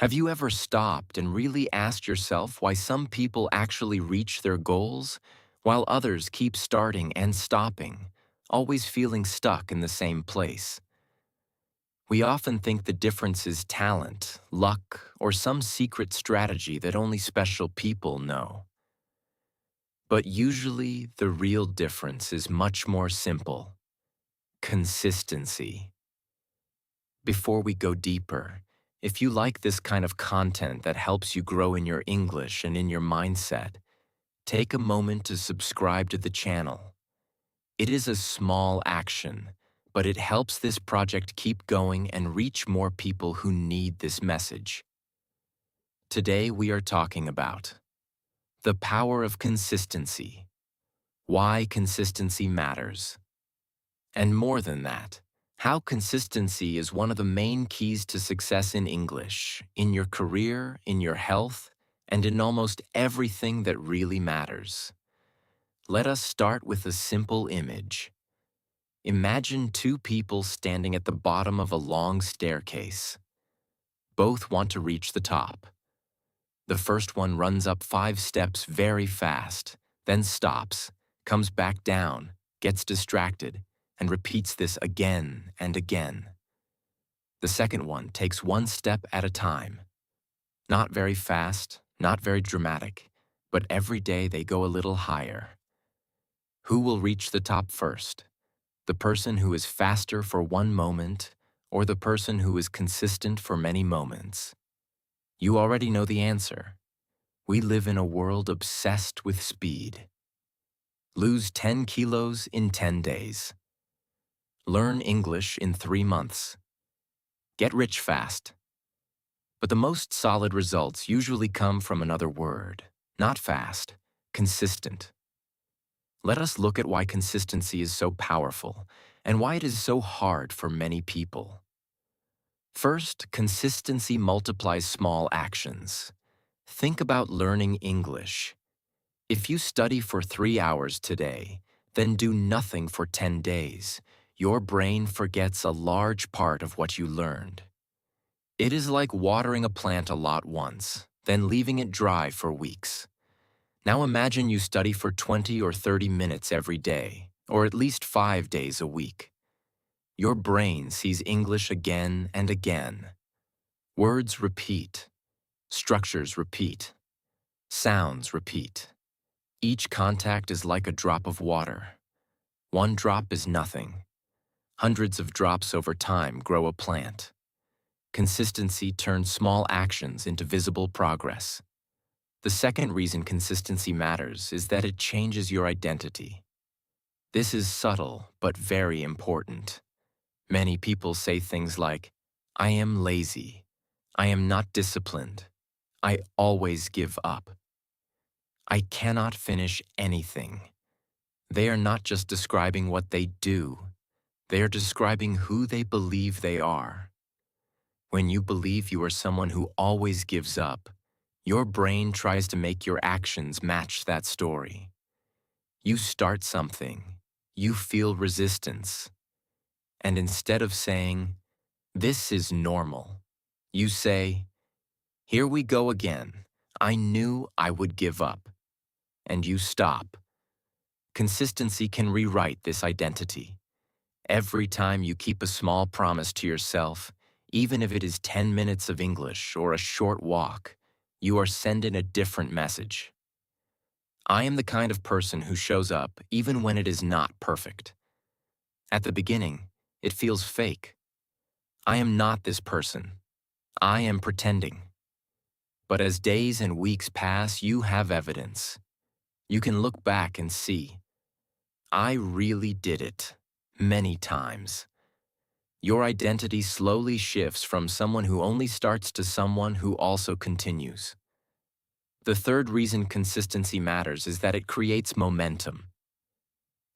Have you ever stopped and really asked yourself why some people actually reach their goals, while others keep starting and stopping, always feeling stuck in the same place? We often think the difference is talent, luck, or some secret strategy that only special people know. But usually, the real difference is much more simple: consistency. Before we go deeper, if you like this kind of content that helps you grow in your English and in your mindset, take a moment to subscribe to the channel. It is a small action, but it helps this project keep going and reach more people who need this message. Today we are talking about the power of consistency, why consistency matters, and more than that, how consistency is one of the main keys to success in English, in your career, in your health, and in almost everything that really matters. Let us start with a simple image. Imagine two people standing at the bottom of a long staircase. Both want to reach the top. The first one runs up 5 steps very fast, then stops, comes back down, gets distracted, and repeats this again and again. The second one takes 1 step at a time. Not very fast, not very dramatic, but every day they go a little higher. Who will reach the top first? The person who is faster for one moment, or the person who is consistent for many moments? You already know the answer. We live in a world obsessed with speed. Lose 10 kilos in 10 days. Learn English in 3 months. Get rich fast. But the most solid results usually come from another word, not fast, consistent. Let us look at why consistency is so powerful and why it is so hard for many people. First, consistency multiplies small actions. Think about learning English. If you study for 3 hours today, then do nothing for 10 days, your brain forgets a large part of what you learned. It is like watering a plant a lot once, then leaving it dry for weeks. Now imagine you study for 20 or 30 minutes every day, or at least 5 days a week. Your brain sees English again and again. Words repeat. Structures repeat. Sounds repeat. Each contact is like a drop of water. One drop is nothing. Hundreds of drops over time grow a plant. Consistency turns small actions into visible progress. The second reason consistency matters is that it changes your identity. This is subtle but very important. Many people say things like, "I am lazy. I am not disciplined. I always give up. I cannot finish anything." They are not just describing what they do. They are describing who they believe they are. When you believe you are someone who always gives up, your brain tries to make your actions match that story. You start something, you feel resistance, and instead of saying, "This is normal," you say, "Here we go again. I knew I would give up." And you stop. Consistency can rewrite this identity. Every time you keep a small promise to yourself, even if it is 10 minutes of English or a short walk, you are sending a different message. I am the kind of person who shows up even when it is not perfect. At the beginning, it feels fake. I am not this person. I am pretending. But as days and weeks pass, you have evidence. You can look back and see, I really did it, many times. Your identity slowly shifts from someone who only starts to someone who also continues. The third reason consistency matters is that it creates momentum.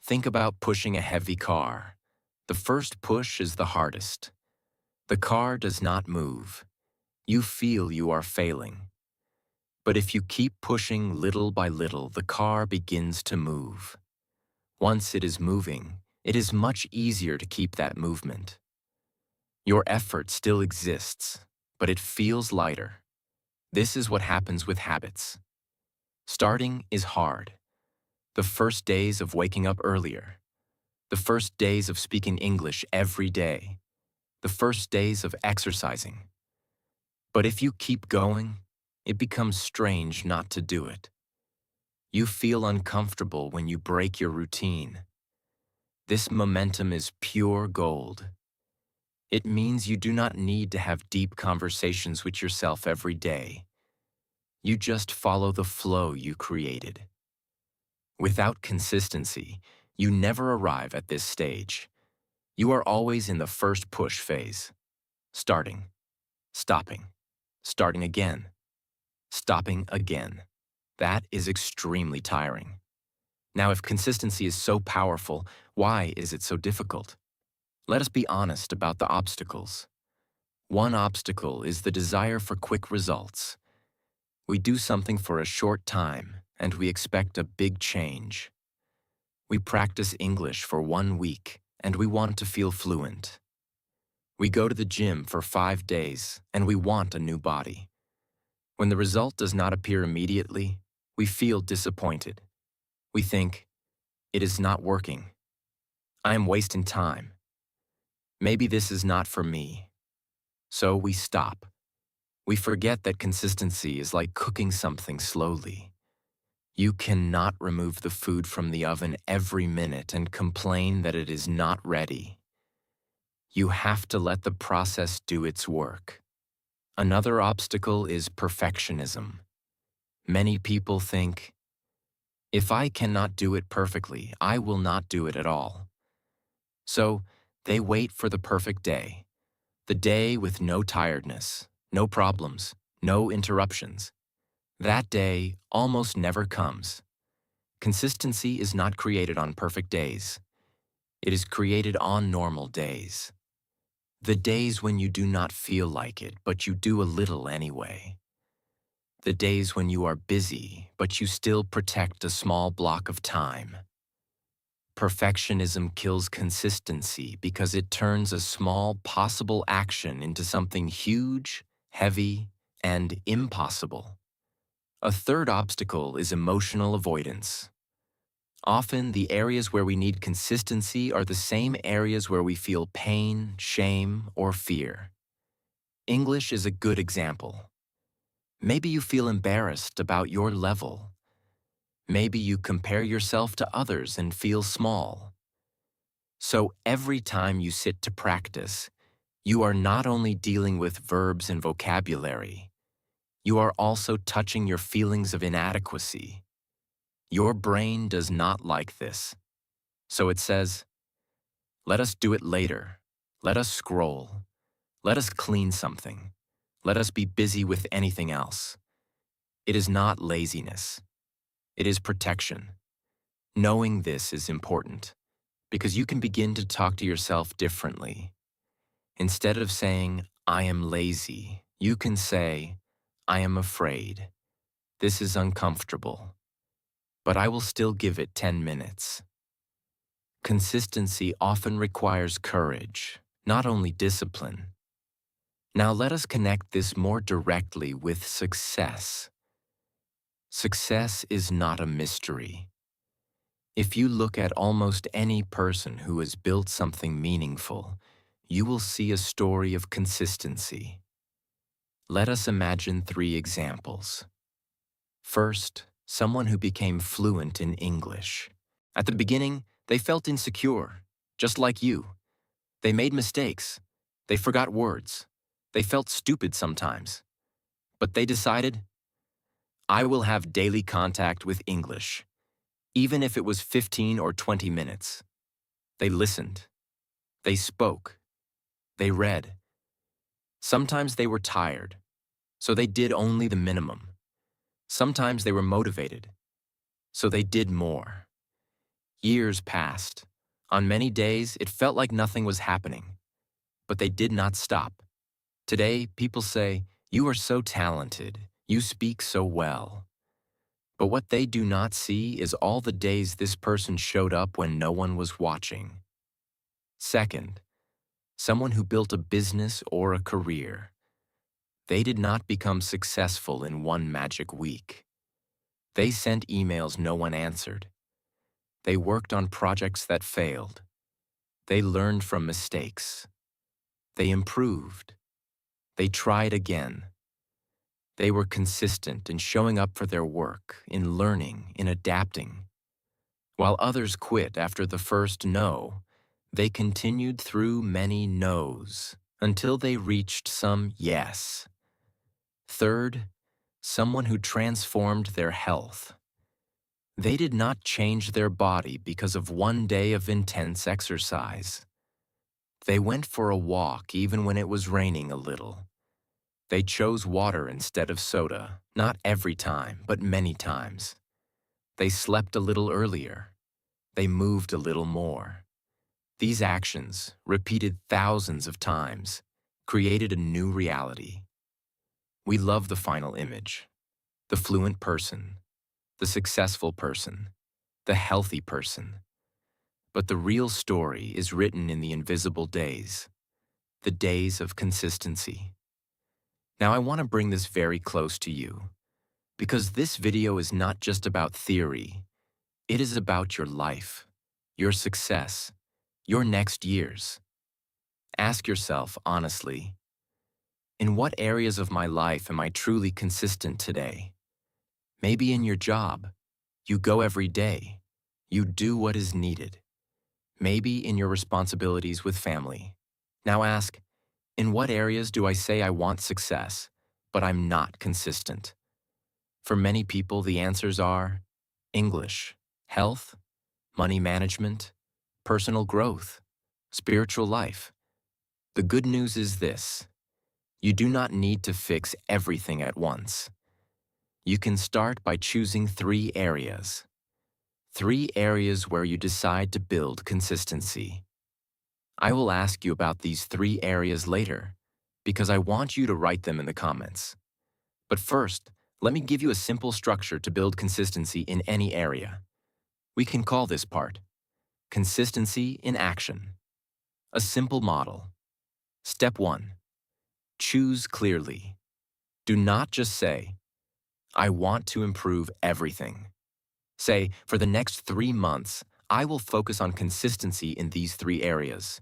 Think about pushing a heavy car. The first push is the hardest. The car does not move. You feel you are failing. But if you keep pushing little by little, the car begins to move. Once it is moving, it is much easier to keep that movement. Your effort still exists, but it feels lighter. This is what happens with habits. Starting is hard. The first days of waking up earlier. The first days of speaking English every day. The first days of exercising. But if you keep going, it becomes strange not to do it. You feel uncomfortable when you break your routine. This momentum is pure gold. It means you do not need to have deep conversations with yourself every day. You just follow the flow you created. Without consistency, you never arrive at this stage. You are always in the first push phase. Starting, stopping, starting again, stopping again. That is extremely tiring. Now, if consistency is so powerful, why is it so difficult? Let us be honest about the obstacles. One obstacle is the desire for quick results. We do something for a short time, and we expect a big change. We practice English for 1 week, and we want to feel fluent. We go to the gym for 5 days, and we want a new body. When the result does not appear immediately, we feel disappointed. We think, it is not working. I am wasting time. Maybe this is not for me. So we stop. We forget that consistency is like cooking something slowly. You cannot remove the food from the oven every minute and complain that it is not ready. You have to let the process do its work. Another obstacle is perfectionism. Many people think, if I cannot do it perfectly, I will not do it at all. So they wait for the perfect day. The day with no tiredness, no problems, no interruptions. That day almost never comes. Consistency is not created on perfect days. It is created on normal days. The days when you do not feel like it, but you do a little anyway. The days when you are busy, but you still protect a small block of time. Perfectionism kills consistency because it turns a small possible action into something huge, heavy, and impossible. A third obstacle is emotional avoidance. Often, the areas where we need consistency are the same areas where we feel pain, shame, or fear. English is a good example. Maybe you feel embarrassed about your level. Maybe you compare yourself to others and feel small. So every time you sit to practice, you are not only dealing with verbs and vocabulary, you are also touching your feelings of inadequacy. Your brain does not like this. So it says, let us do it later. Let us scroll. Let us clean something. Let us be busy with anything else. It is not laziness. It is protection. Knowing this is important because you can begin to talk to yourself differently. Instead of saying, I am lazy, you can say, I am afraid. This is uncomfortable, but I will still give it 10 minutes. Consistency often requires courage, not only discipline. Now let us connect this more directly with success. Success is not a mystery. If you look at almost any person who has built something meaningful, you will see a story of consistency. Let us imagine 3 examples. First, someone who became fluent in English. At the beginning, they felt insecure, just like you. They made mistakes. They forgot words. They felt stupid sometimes. But they decided, I will have daily contact with English, even if it was 15 or 20 minutes. They listened. They spoke. They read. Sometimes they were tired, so they did only the minimum. Sometimes they were motivated, so they did more. Years passed. On many days, it felt like nothing was happening, but they did not stop. Today, people say, you are so talented, you speak so well. But what they do not see is all the days this person showed up when no one was watching. Second, someone who built a business or a career. They did not become successful in one magic week. They sent emails no one answered. They worked on projects that failed. They learned from mistakes. They improved. They tried again. They were consistent in showing up for their work, in learning, in adapting. While others quit after the first no, they continued through many no's until they reached some yes. Third, someone who transformed their health. They did not change their body because of one day of intense exercise. They went for a walk even when it was raining a little. They chose water instead of soda, not every time, but many times. They slept a little earlier. They moved a little more. These actions, repeated thousands of times, created a new reality. We love the final image, the fluent person, the successful person, the healthy person. But the real story is written in the invisible days, the days of consistency. Now I want to bring this very close to you, because this video is not just about theory. It is about your life, your success, your next years. Ask yourself honestly, in what areas of my life am I truly consistent today? Maybe in your job. You go every day. You do what is needed. Maybe in your responsibilities with family. Now ask, in what areas do I say I want success, but I'm not consistent? For many people, the answers are English, health, money management, personal growth, spiritual life. The good news is this: you do not need to fix everything at once. You can start by choosing 3 areas. 3 areas where you decide to build consistency. I will ask you about these 3 areas later, because I want you to write them in the comments. But first, let me give you a simple structure to build consistency in any area. We can call this part consistency in action. A simple model. Step 1. Choose clearly. Do not just say, I want to improve everything. Say, for the next 3 months, I will focus on consistency in these 3 areas.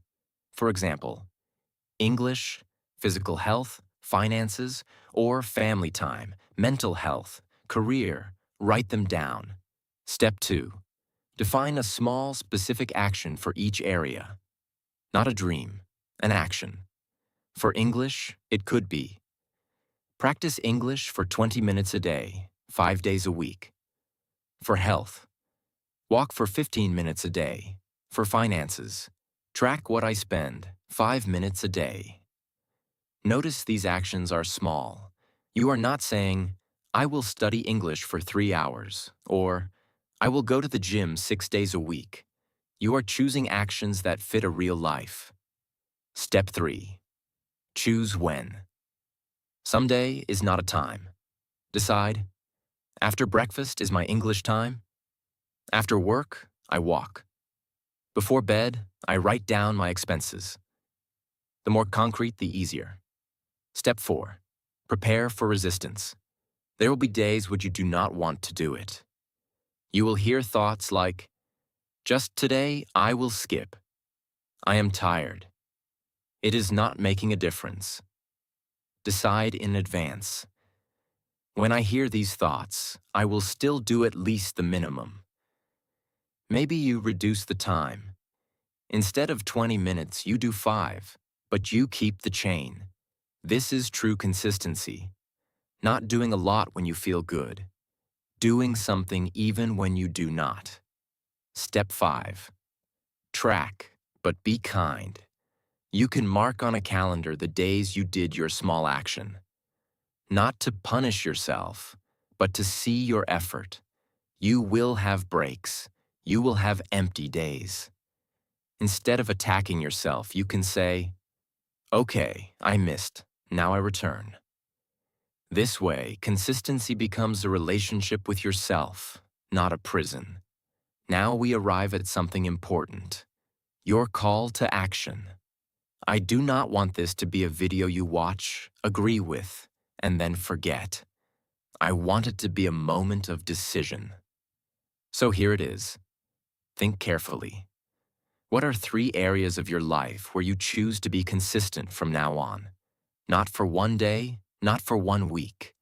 For example, English, physical health, finances, or family time, mental health, career. Write them down. Step 2. Define a small, specific action for each area. Not a dream, an action. For English, it could be practice English for 20 minutes a day, 5 days a week. For health, walk for 15 minutes a day. For finances, track what I spend, 5 minutes a day. Notice these actions are small. You are not saying, I will study English for 3 hours, or I will go to the gym 6 days a week. You are choosing actions that fit a real life. Step 3. Choose when. Someday is not a time. Decide, after breakfast is my English time. After work, I walk. Before bed, I write down my expenses. The more concrete, the easier. Step 4. Prepare for resistance. There will be days when you do not want to do it. You will hear thoughts like, just today, I will skip. I am tired. It is not making a difference. Decide in advance. When I hear these thoughts, I will still do at least the minimum. Maybe you reduce the time. Instead of 20 minutes, you do 5, but you keep the chain. This is true consistency. Not doing a lot when you feel good. Doing something even when you do not. Step 5. Track, but be kind. You can mark on a calendar the days you did your small action. Not to punish yourself, but to see your effort. You will have breaks. You will have empty days. Instead of attacking yourself, you can say, okay, I missed. Now I return. This way, consistency becomes a relationship with yourself, not a prison. Now we arrive at something important. Your call to action. I do not want this to be a video you watch, agree with, and then forget. I want it to be a moment of decision. So here it is. Think carefully. What are 3 areas of your life where you choose to be consistent from now on? Not for one day, not for one week,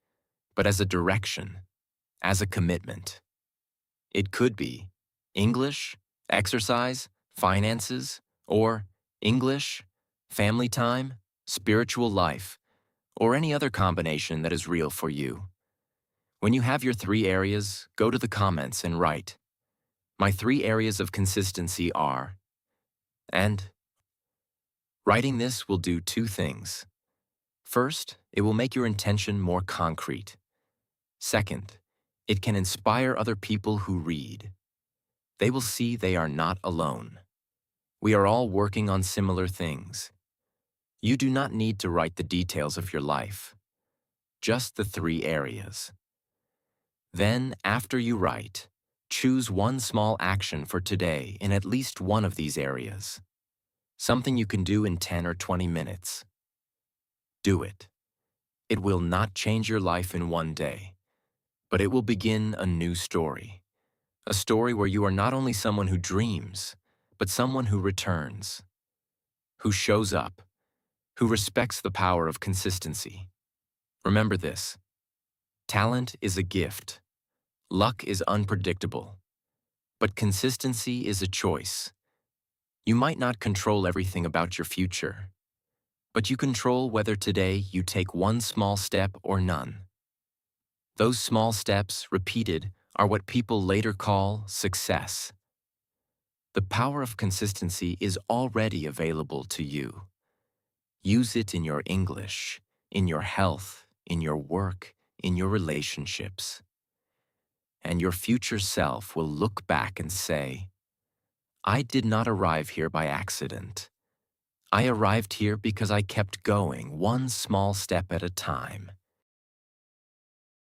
but as a direction, as a commitment. It could be English, exercise, finances, or English, family time, spiritual life, or any other combination that is real for you. When you have your 3 areas, go to the comments and write, "My 3 areas of consistency are," and writing this will do 2 things. First, it will make your intention more concrete. Second, it can inspire other people who read. They will see they are not alone. We are all working on similar things. You do not need to write the details of your life, just the 3 areas. Then, after you write, choose one small action for today in at least one of these areas. Something you can do in 10 or 20 minutes. Do it. It will not change your life in one day, but it will begin a new story. A story where you are not only someone who dreams, but someone who returns, who shows up, who respects the power of consistency. Remember this: talent is a gift, luck is unpredictable, but consistency is a choice. You might not control everything about your future, but you control whether today you take one small step or none. Those small steps, repeated, are what people later call success. The power of consistency is already available to you. Use it in your English, in your health, in your work, in your relationships. And your future self will look back and say, "I did not arrive here by accident. I arrived here because I kept going one small step at a time."